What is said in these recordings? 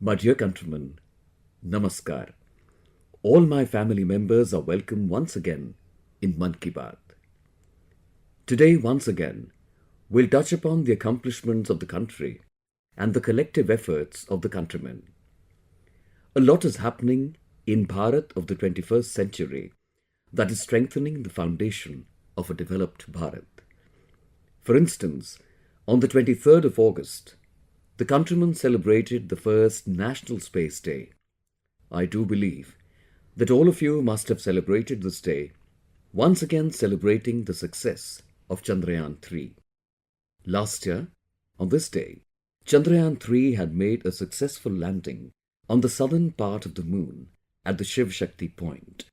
My dear countrymen, Namaskar. All my family members are welcome once again in Mann Ki Baat. Today, once again, we'll touch upon the accomplishments of the country and the collective efforts of the countrymen. A lot is happening in Bharat of the 21st century that is strengthening the foundation of a developed Bharat. For instance, on the 23rd of August, the countrymen celebrated the first National Space Day. I do believe that all of you must have celebrated this day, once again celebrating the success of Chandrayaan 3. Last year, on this day, Chandrayaan 3 had made a successful landing on the southern part of the moon at the Shiv Shakti point.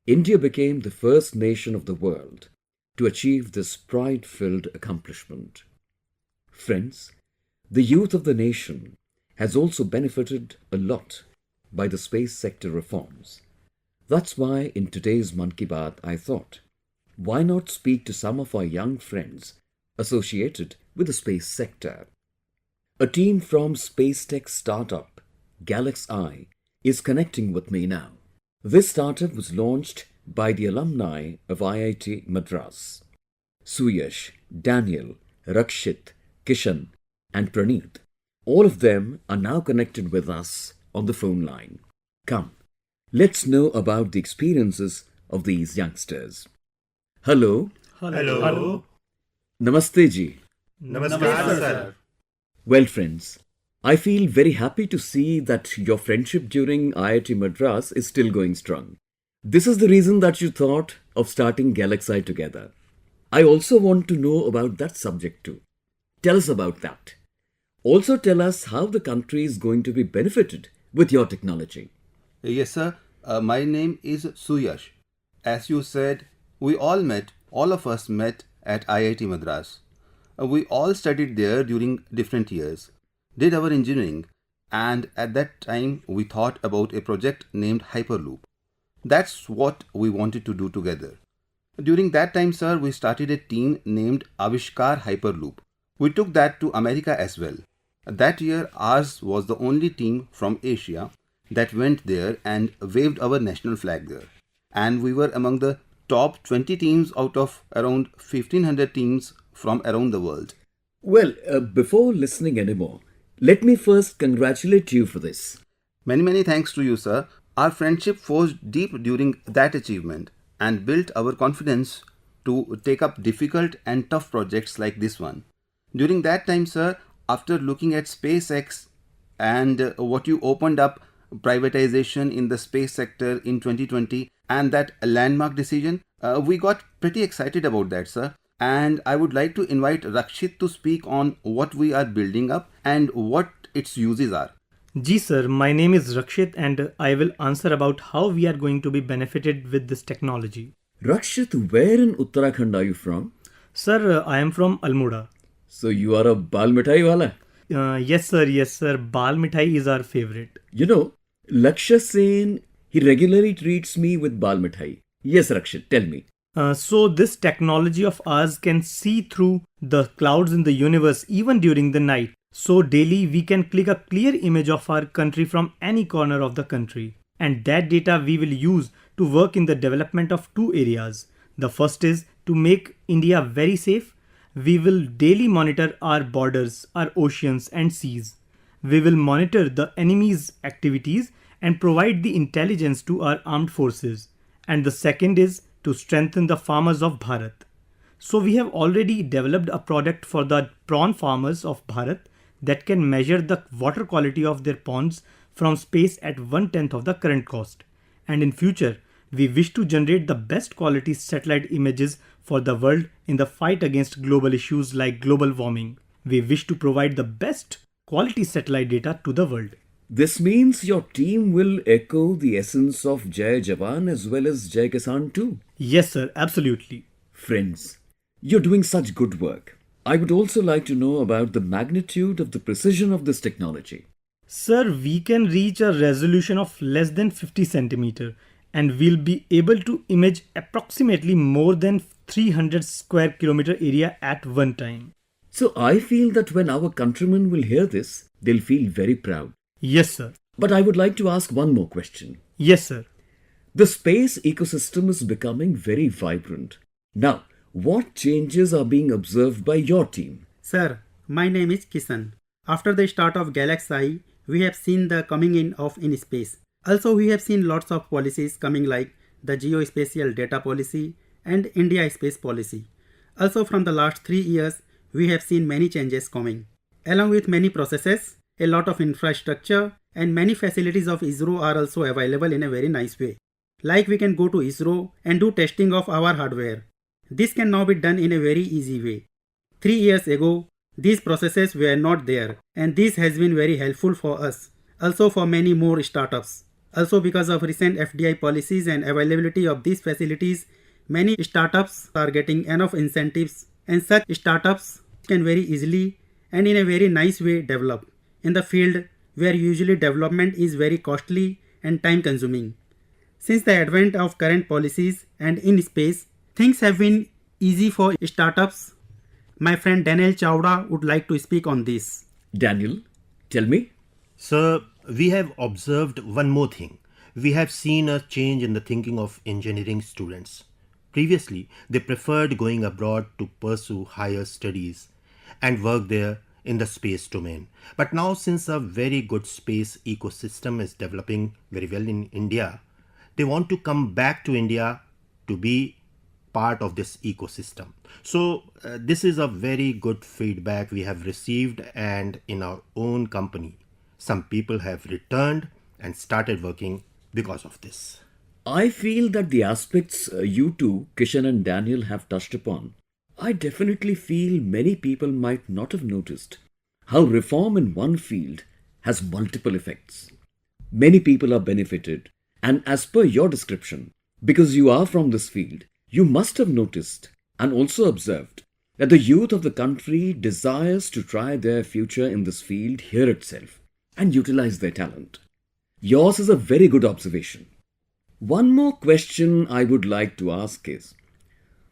India became the first nation of the world to achieve this pride-filled accomplishment. Friends, the youth of the nation has also benefited a lot by the space sector reforms. That's why in today's Mann Ki Baat I thought, why not speak to some of our young friends associated with the space sector? A team from space tech startup GalaxEye is connecting with me now. This startup was launched by the alumni of IIT Madras. Suyash, Daniel, Rakshit, Kishan and Praneeth. All of them are now connected with us on the phone line. Come, let's know about the experiences of these youngsters. Hello. Hello. Namaste ji. Namaskar, sir. Well friends, I feel very happy to see that your friendship during IIT Madras is still going strong. This is the reason that you thought of starting GalaxEye together. I also want to know about that subject too. Tell us about that. Also tell us how the country is going to be benefited with your technology. Yes, sir. My name is Suyash. As you said, all of us met at IIT Madras. We all studied there during different years, did our engineering, and at that time we thought about a project named Hyperloop. That's what we wanted to do together. During that time, sir, we started a team named Avishkar Hyperloop. We took that to America as well. That year, ours was the only team from Asia that went there and waved our national flag there. And we were among the top 20 teams out of around 1500 teams from around the world. Well, before listening anymore, let me first congratulate you for this. Many thanks to you, sir. Our friendship forged deep during that achievement and built our confidence to take up difficult and tough projects like this one. During that time, sir, after looking at SpaceX and what you opened up privatization in the space sector in 2020 and that landmark decision, we got pretty excited about that, sir. And I would like to invite Rakshit to speak on what we are building up and what its uses are. Ji sir, my name is Rakshit and I will answer about how we are going to be benefited with this technology. Rakshit, where in Uttarakhand are you from? Sir, I am from Almora. So you are a Bal Mithai wala? Yes sir, Bal Mithai is our favorite. You know, Lakshya Sen, he regularly treats me with Bal Mithai. Yes, Rakshit, tell me. So this technology of ours can see through the clouds in the universe even during the night. So daily we can click a clear image of our country from any corner of the country. And that data we will use to work in the development of two areas. The first is to make India very safe. We will daily monitor our borders, our oceans and seas. We will monitor the enemy's activities and provide the intelligence to our armed forces. And the second is to strengthen the farmers of Bharat. So we have already developed a product for the prawn farmers of Bharat that can measure the water quality of their ponds from space at 1/10 of the current cost. And in future, we wish to generate the best quality satellite images for the world in the fight against global issues like global warming. We wish to provide the best quality satellite data to the world. This means your team will echo the essence of Jai Jawan as well as Jai Kisan too. Yes sir, absolutely. Friends, you're doing such good work. I would also like to know about the magnitude of the precision of this technology. Sir, we can reach a resolution of less than 50 centimeter and we'll be able to image approximately more than 300 square kilometer area at one time. So I feel that when our countrymen will hear this, they'll feel very proud. Yes, sir. But I would like to ask one more question. Yes, sir. The space ecosystem is becoming very vibrant. Now, what changes are being observed by your team? Sir, my name is Kisan. After the start of Galaxy, we have seen the coming in of in space. Also, we have seen lots of policies coming like the Geospatial Data Policy and India Space Policy. Also, from the last 3 years, we have seen many changes coming. Along with many processes, a lot of infrastructure and many facilities of ISRO are also available in a very nice way. Like we can go to ISRO and do testing of our hardware. This can now be done in a very easy way. 3 years ago, these processes were not there, and this has been very helpful for us, also for many more startups. Also, because of recent FDI policies and availability of these facilities, many startups are getting enough incentives, and such startups can very easily and in a very nice way develop in the field where usually development is very costly and time consuming. Since the advent of current policies and in space, things have been easy for startups. My friend Daniel Chawda would like to speak on this. Daniel, tell me. Sir, we have observed one more thing. We have seen a change in the thinking of engineering students. Previously, they preferred going abroad to pursue higher studies and work there in the space domain. But now, since a very good space ecosystem is developing very well in India, they want to come back to India to be part of this ecosystem. So this is a very good feedback we have received, and in our own company, some people have returned and started working because of this. I feel that the aspects you two, Kishan and Daniel, have touched upon, I definitely feel many people might not have noticed how reform in one field has multiple effects. Many people are benefited, and as per your description, because you are from this field, you must have noticed and also observed that the youth of the country desires to try their future in this field here itself and utilize their talent. Yours is a very good observation. One more question I would like to ask is,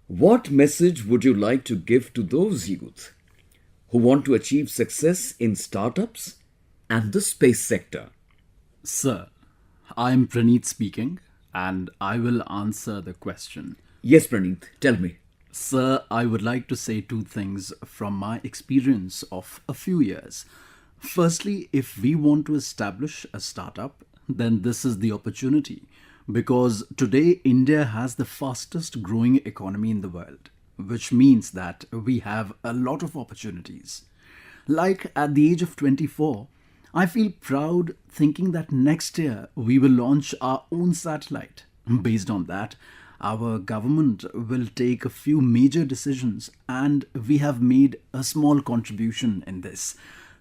what message would you like to give to those youth who want to achieve success in startups and the space sector? Sir, I'm Praneeth speaking, and I will answer the question. Yes, Praneeth, tell me. Sir, I would like to say two things from my experience of a few years. Firstly, if we want to establish a startup, then this is the opportunity, because today India has the fastest growing economy in the world, which means that we have a lot of opportunities. Like at the age of 24, I feel proud thinking that next year we will launch our own satellite. Based on that, our government will take a few major decisions, and we have made a small contribution in this.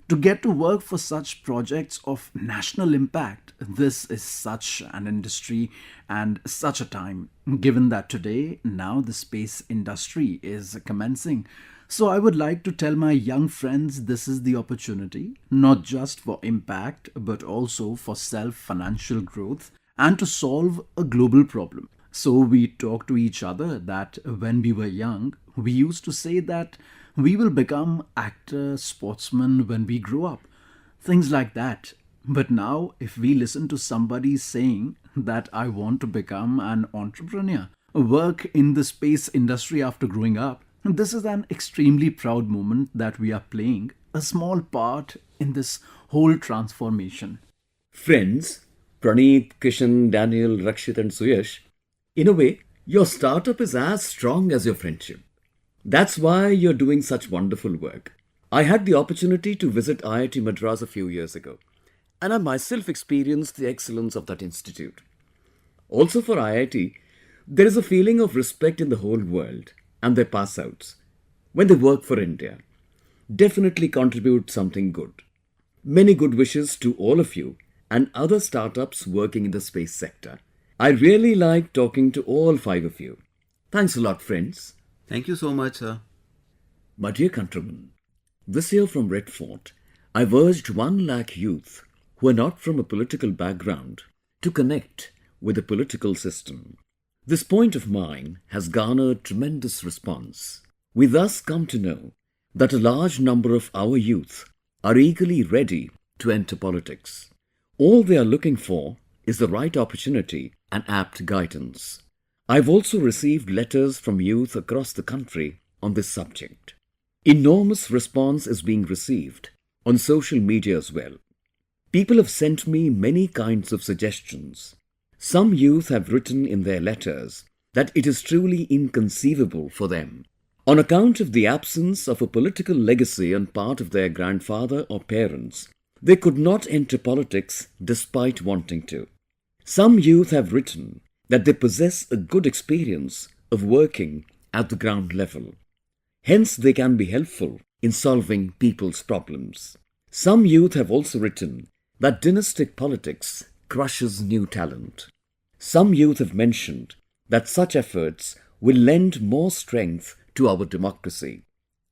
To get to work for such projects of national impact, this is such an industry and such a time, given that today, now the space industry is commencing. So I would like to tell my young friends this is the opportunity, not just for impact, but also for self-financial growth and to solve a global problem. So we talk to each other that when we were young, we used to say that we will become actors, sportsmen when we grow up. Things like that. But now, if we listen to somebody saying that I want to become an entrepreneur, work in the space industry after growing up, this is an extremely proud moment that we are playing a small part in this whole transformation. Friends, Praneeth, Kishan, Daniel, Rakshit and Suyash, in a way, your startup is as strong as your friendship. That's why you're doing such wonderful work. I had the opportunity to visit IIT Madras a few years ago, and I myself experienced the excellence of that institute. Also for IIT, there is a feeling of respect in the whole world, and their pass outs, when they work for India, definitely contribute something good. Many good wishes to all of you and other startups working in the space sector. I really like talking to all five of you. Thanks a lot, friends. Thank you so much, sir. My dear countrymen, this year from Red Fort, I've urged 1 lakh youth who are not from a political background to connect with the political system. This point of mine has garnered tremendous response. We thus come to know that a large number of our youth are eagerly ready to enter politics. All they are looking for is the right opportunity and apt guidance. I've also received letters from youth across the country on this subject. Enormous response is being received on social media as well. People have sent me many kinds of suggestions. Some youth have written in their letters that it is truly inconceivable for them. On account of the absence of a political legacy on part of their grandfather or parents, they could not enter politics despite wanting to. Some youth have written that they possess a good experience of working at the ground level. Hence, they can be helpful in solving people's problems. Some youth have also written that dynastic politics crushes new talent. Some youth have mentioned that such efforts will lend more strength to our democracy.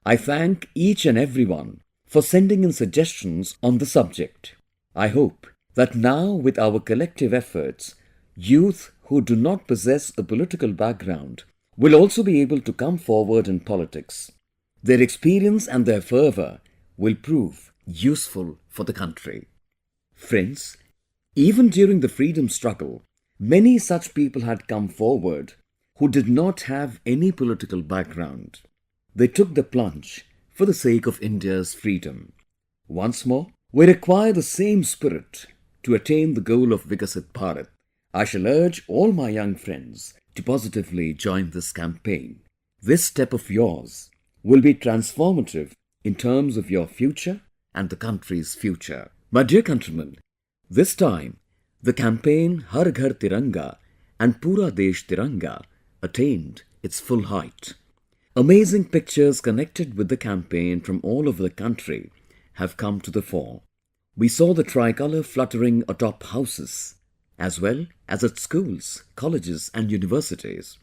I thank each and everyone for sending in suggestions on the subject. I hope that now, with our collective efforts, youth who do not possess a political background will also be able to come forward in politics. Their experience and their fervour will prove useful for the country. Friends, even during the freedom struggle, many such people had come forward who did not have any political background. They took the plunge for the sake of India's freedom. Once more, we require the same spirit to attain the goal of Vikasit Bharat. I shall urge all my young friends to positively join this campaign. This step of yours will be transformative in terms of your future and the country's future. My dear countrymen, this time the campaign Har Ghar Tiranga and Pura Desh Tiranga attained its full height. Amazing pictures connected with the campaign from all over the country have come to the fore. We saw the tricolour fluttering atop houses, as well as at schools, colleges and universities.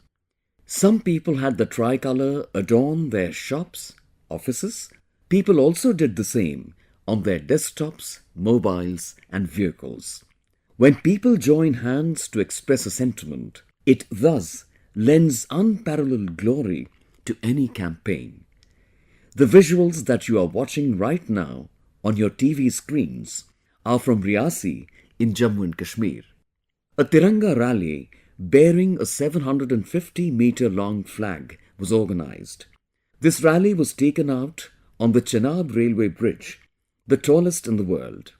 Some people had the tricolour adorn their shops, offices. People also did the same on their desktops, mobiles and vehicles. When people join hands to express a sentiment, it thus lends unparalleled glory to any campaign. The visuals that you are watching right now on your TV screens are from Riyasi in Jammu and Kashmir. A Tiranga rally bearing a 750-meter long flag was organized. This rally was taken out on the Chenab railway bridge, the tallest in the world.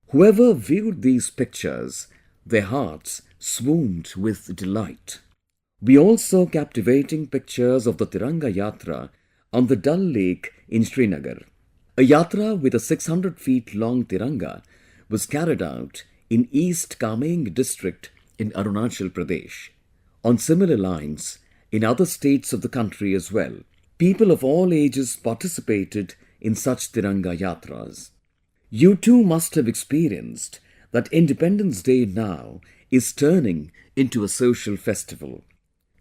Whoever viewed these pictures, their hearts swooned with delight. We also saw captivating pictures of the Tiranga Yatra on the Dal Lake in Srinagar. A yatra with a 600 feet long Tiranga was carried out in East Kameng district in Arunachal Pradesh. On similar lines, in other states of the country as well, people of all ages participated in such Tiranga Yatras. You too must have experienced that Independence Day now is turning into a social festival.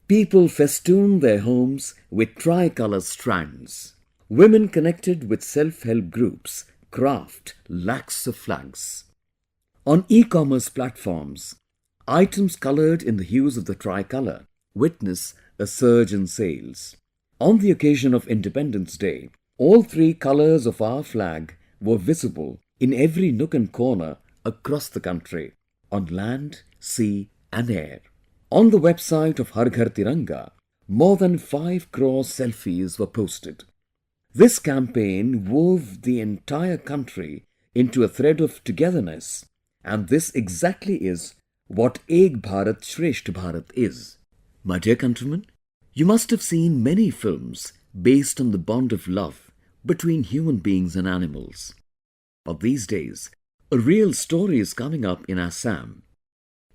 People festoon their homes with tricolour strands. Women connected with self-help groups craft lakhs of flags. On e-commerce platforms, items coloured in the hues of the tricolour witness a surge in sales. On the occasion of Independence Day, all three colours of our flag were visible in every nook and corner across the country, on land, sea and air. On the website of Har Ghar Tiranga, more than 5 crore selfies were posted. This campaign wove the entire country into a thread of togetherness, and this exactly is what Ek Bharat Shreshtha Bharat is. My dear countrymen, you must have seen many films based on the bond of love between human beings and animals. But these days, a real story is coming up in Assam.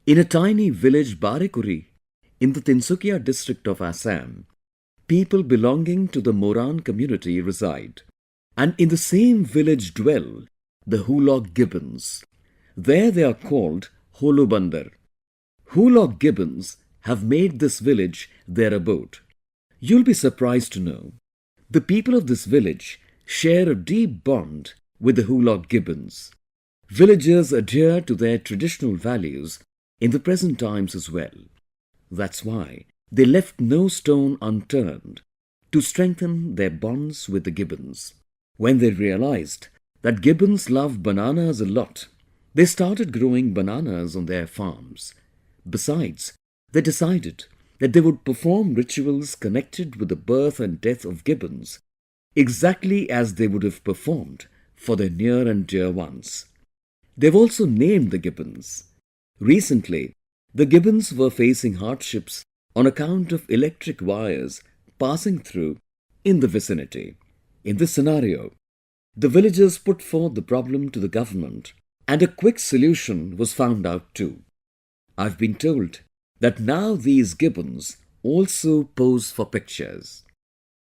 In a tiny village Barekuri, in the Tinsukia district of Assam, people belonging to the Moran community reside. And in the same village dwell the Hulog Gibbons. There they are called Holobandar. Hulog Gibbons have made this village their abode. You'll be surprised to know the people of this village share a deep bond with the Hulog Gibbons. Villagers adhere to their traditional values in the present times as well. That's why they left no stone unturned to strengthen their bonds with the Gibbons. When they realized that Gibbons love bananas a lot, They started growing bananas on their farms. Besides, they decided that they would perform rituals connected with the birth and death of gibbons, exactly as they would have performed for their near and dear ones. They've also named the gibbons. Recently, the gibbons were facing hardships on account of electric wires passing through in the vicinity. In this scenario, the villagers put forth the problem to the government, and a quick solution was found out too. I've been told that now these gibbons also pose for pictures.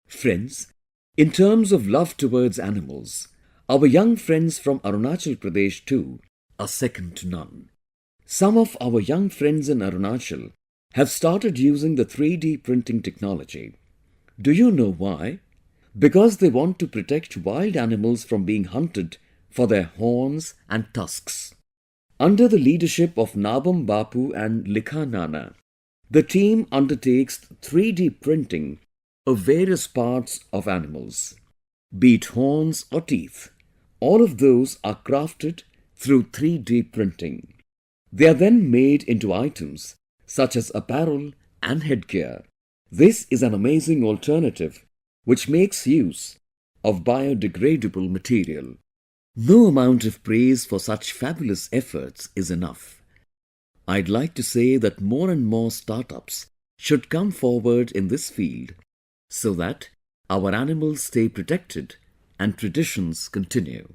Friends, in terms of love towards animals, our young friends from Arunachal Pradesh too are second to none. Some of our young friends in Arunachal have started using the 3D printing technology. Do you know why? Because they want to protect wild animals from being hunted for their horns and tusks. Under the leadership of Nabam Bapu and Likha Nana, the team undertakes 3D printing of various parts of animals, be it horns or teeth. All of those are crafted through 3D printing. They are then made into items such as apparel and headgear. This is an amazing alternative which makes use of biodegradable material. No amount of praise for such fabulous efforts is enough. I'd like to say that more and more startups should come forward in this field so that our animals stay protected and traditions continue.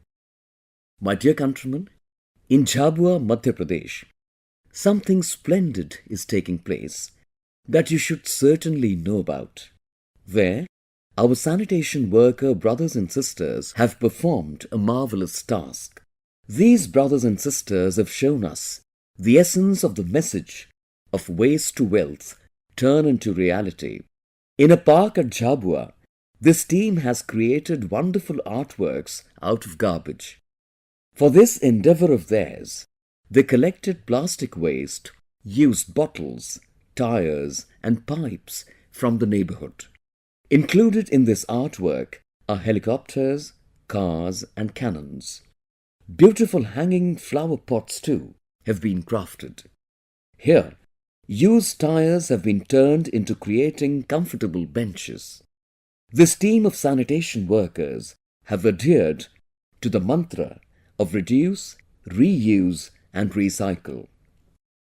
My dear countrymen, in Jhabua, Madhya Pradesh, something splendid is taking place that you should certainly know about. There, our sanitation worker brothers and sisters have performed a marvelous task. These brothers and sisters have shown us the essence of the message of waste to wealth turn into reality. In a park at Jhabua, this team has created wonderful artworks out of garbage. For this endeavor of theirs, they collected plastic waste, used bottles, tires, and pipes from the neighborhood. Included in this artwork are helicopters, cars, and cannons. Beautiful hanging flower pots too have been crafted. Here, used tires have been turned into creating comfortable benches. This team of sanitation workers have adhered to the mantra of reduce, reuse, and recycle.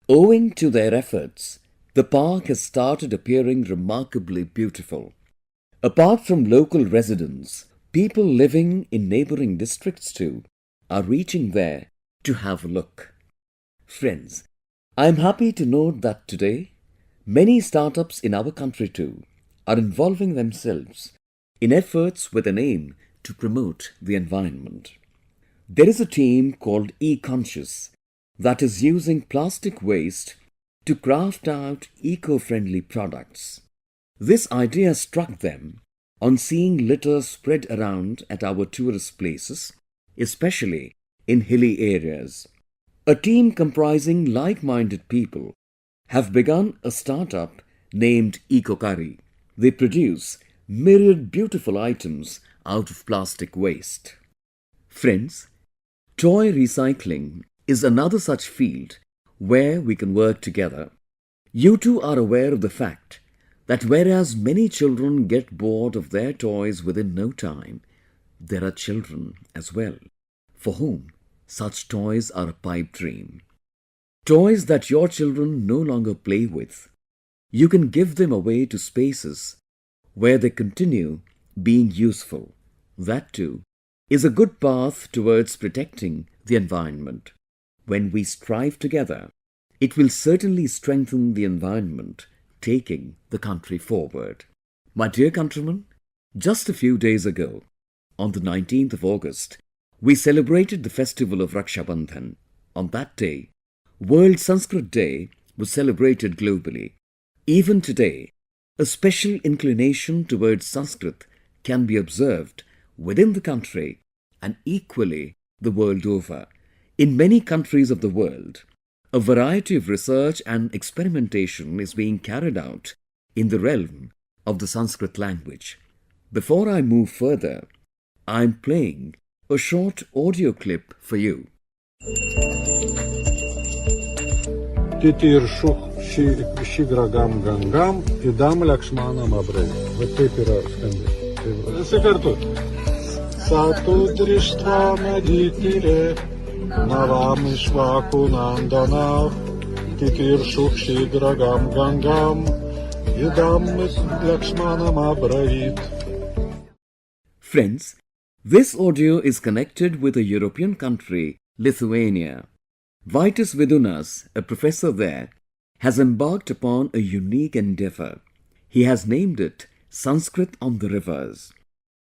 Owing to their efforts, the park has started appearing remarkably beautiful. Apart from local residents, people living in neighboring districts too are reaching there to have a look. Friends, I am happy to note that today, many startups in our country too are involving themselves in efforts with an aim to promote the environment. There is a team called eConscious that is using plastic waste to craft out eco-friendly products. This idea struck them on seeing litter spread around at our tourist places, especially in hilly areas. A team comprising like-minded people have begun a startup named EcoCurry. They produce myriad beautiful items out of plastic waste. Friends, toy recycling is another such field where we can work together. You too are aware of the fact that whereas many children get bored of their toys within no time, there are children as well for whom such toys are a pipe dream. Toys that your children no longer play with. You can give them away to spaces where they continue being useful. That too is a good path towards protecting the environment. When we strive together, it will certainly strengthen the environment, taking the country forward. My dear countrymen, just a few days ago, on the 19th of August, we celebrated the festival of Raksha Bandhan. On that day, World Sanskrit Day was celebrated globally. Even today, a special inclination towards Sanskrit can be observed within the country and equally the world over. In many countries of the world, a variety of research and experimentation is being carried out in the realm of the Sanskrit language. Before I move further, I am playing a short audio clip for you. Titirshuk Shigragam Gangam Idam Lakshmanam Abrey. Vatepira Skandi. Sekartu. Satu Dristva Maditire Navamishvakunandana Titirshuk Shigragam Gangam Idam Lakshmanam Abravit. Friends, this audio is connected with a European country, Lithuania. Vitus Vidunas, a professor there, has embarked upon a unique endeavor. He has named it Sanskrit on the Rivers.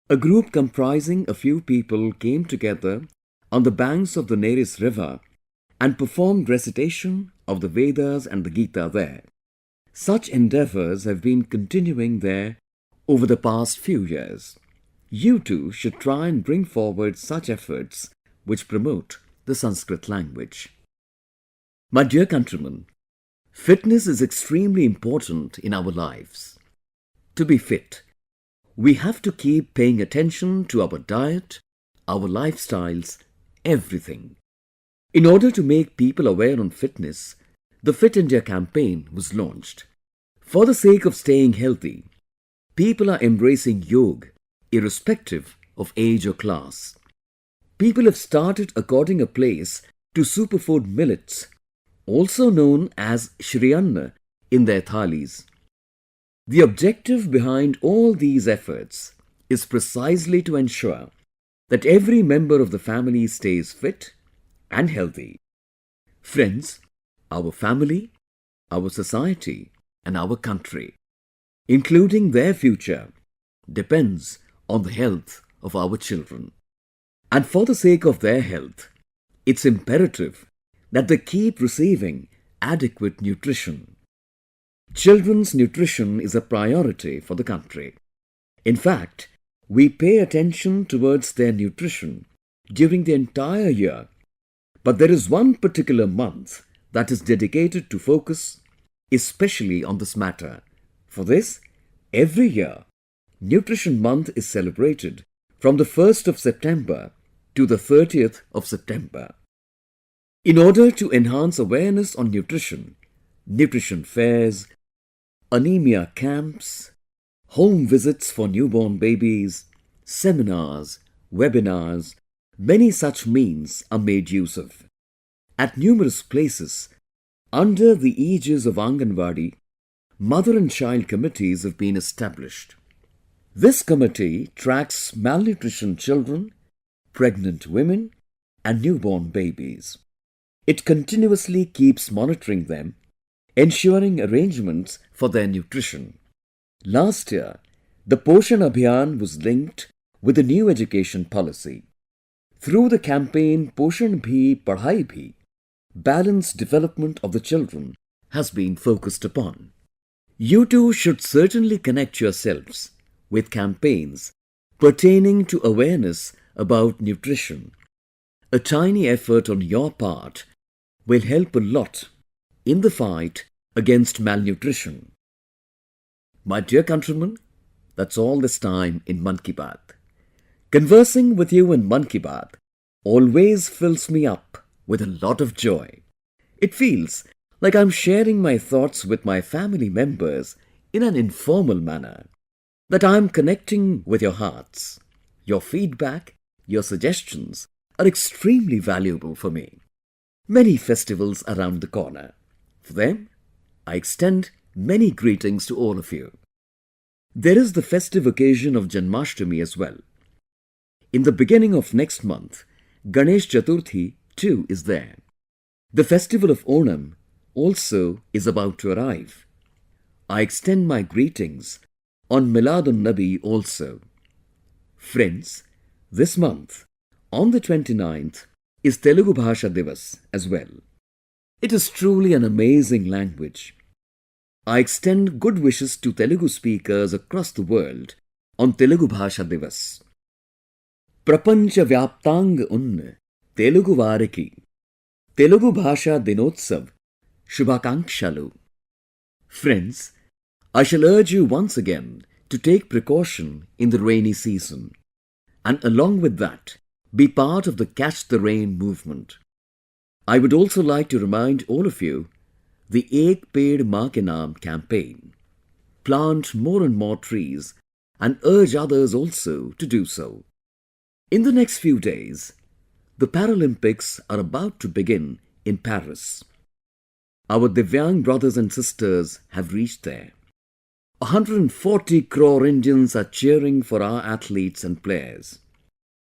A group comprising a few people came together on the banks of the Neris River and performed recitation of the Vedas and the Gita there. Such endeavors have been continuing there over the past few years. You too should try and bring forward such efforts which promote the Sanskrit language. My dear countrymen, fitness is extremely important in our lives. To be fit, we have to keep paying attention to our diet, our lifestyles, everything. In order to make people aware on fitness, the Fit India campaign was launched. For the sake of staying healthy, people are embracing yoga irrespective of age or class. People have started according a place to superfood millets, also known as Shriyanna, in their thalis. The objective behind all these efforts is precisely to ensure that every member of the family stays fit and healthy. Friends, our family, our society, and our country, including their future, depends on the health of our children. And for the sake of their health, it's imperative that they keep receiving adequate nutrition. Children's nutrition is a priority for the country. In fact, we pay attention towards their nutrition during the entire year, but there is one particular month that is dedicated to focus especially on this matter. For this, every year, Nutrition Month is celebrated from the 1st of September to the 30th of September. In order to enhance awareness on nutrition, nutrition fairs, anemia camps, home visits for newborn babies, seminars, webinars, many such means are made use of. At numerous places, under the aegis of Anganwadi, mother and child committees have been established. This committee tracks malnutrition children, pregnant women, and newborn babies. It continuously keeps monitoring them, ensuring arrangements for their nutrition. Last year, the Poshan Abhiyan was linked with the new education policy. Through the campaign Poshan Bhi Padhai Bhi, balanced development of the children has been focused upon. You too should certainly connect yourselves with campaigns pertaining to awareness about nutrition. A tiny effort on your part will help a lot in the fight against malnutrition. My dear countrymen, that's all this time in Mann Ki Baat. Conversing with you in Mann Ki Baat always fills me up with a lot of joy. It feels like I'm sharing my thoughts with my family members in an informal manner, that I'm connecting with your hearts. Your feedback, your suggestions are extremely valuable for me. Many festivals around the corner. For them, I extend many greetings to all of you. There is the festive occasion of Janmashtami as well. In the beginning of next month, Ganesh Chaturthi too is there. The festival of Onam also is about to arrive. I extend my greetings on Miladun Nabi also. Friends, this month, on the 29th, is Telugu Bhasha Divas as well. It is truly an amazing language. I extend good wishes to Telugu speakers across the world on Telugu Bhasha Divas. Prapancha Vyaptang Unn Telugu Variki Telugu Bhasha Dinotsav Shubhakankshalu. Friends, I shall urge you once again to take precaution in the rainy season, and along with that, be part of the Catch the Rain movement. I would also like to remind all of you the Ek Ped Maa Ke Naam campaign. Plant more and more trees and urge others also to do so. In the next few days, the Paralympics are about to begin in Paris. Our Divyang brothers and sisters have reached there. 140 crore Indians are cheering for our athletes and players.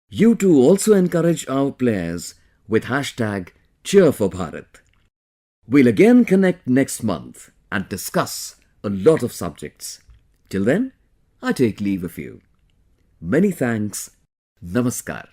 You too also encourage our players with hashtag #CheerForBharat. We'll again connect next month and discuss a lot of subjects. Till then, I take leave of you. Many thanks. Namaskar.